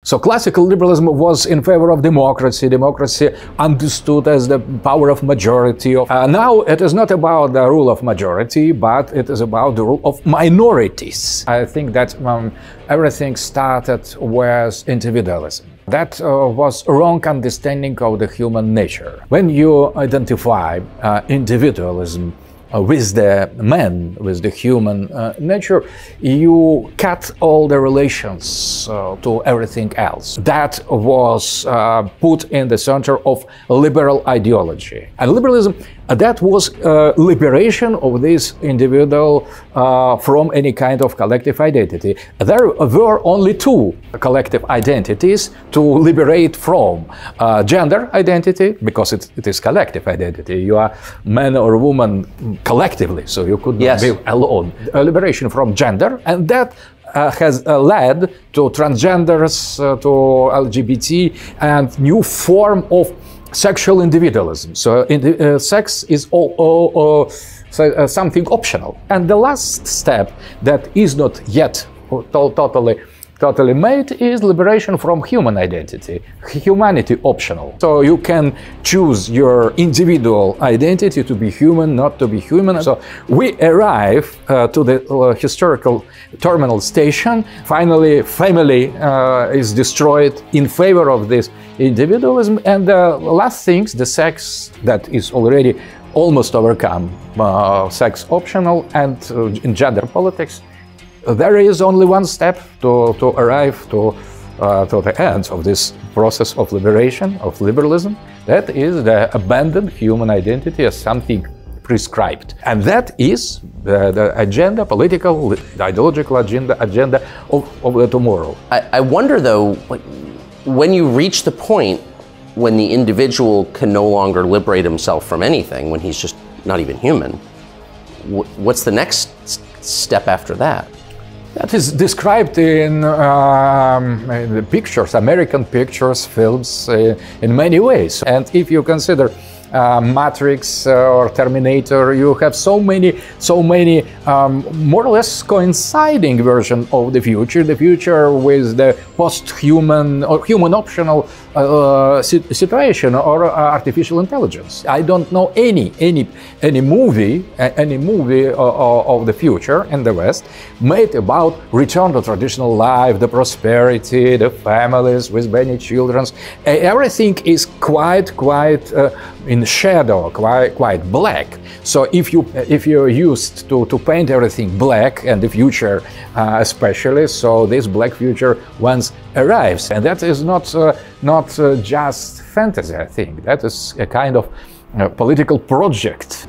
So classical liberalism was in favor of democracy, democracy understood as the power of majority. Now it is not about the rule of majority, but it is about the rule of minorities. I think that everything started with individualism. That was a wrong understanding of the human nature. When you identify individualism with the man, with the human nature, you cut all the relations to everything else. That was put in the center of liberal ideology. And liberalism, that was liberation of this individual from any kind of collective identity. There were only two collective identities to liberate from. Gender identity, because it is collective identity. You are man or woman collectively, so you could not be alone. Liberation from gender, and that has led to transgenders, to LGBT, and new form of sexual individualism. So sex is something optional. And the last step that is not yet totally made is liberation from human identity, humanity optional. So you can choose your individual identity to be human, not to be human. So we arrive to the historical terminal station. Finally, family is destroyed in favor of this individualism. And the last things, the sex that is already almost overcome, sex optional, and in gender politics, there is only one step to arrive to the end of this process of liberation, of liberalism. That is the abandoned human identity as something prescribed. And that is the agenda, political, ideological agenda of the tomorrow. I wonder, though, when you reach the point when the individual can no longer liberate himself from anything, when he's just not even human, what's the next step after that? That is described in the pictures, American pictures, films, in many ways. And if you consider Matrix or Terminator, you have so many more or less coinciding version of the future with the post-human or human optional situation or artificial intelligence. I don't know any movie of the future in the West made about return to traditional life, the prosperity, the families with many children. Everything is quite in shadow, quite black. So if you're used to paint everything black, and the future especially, so this black future once arrives, and that is not just fantasy. I think that is a kind of political project.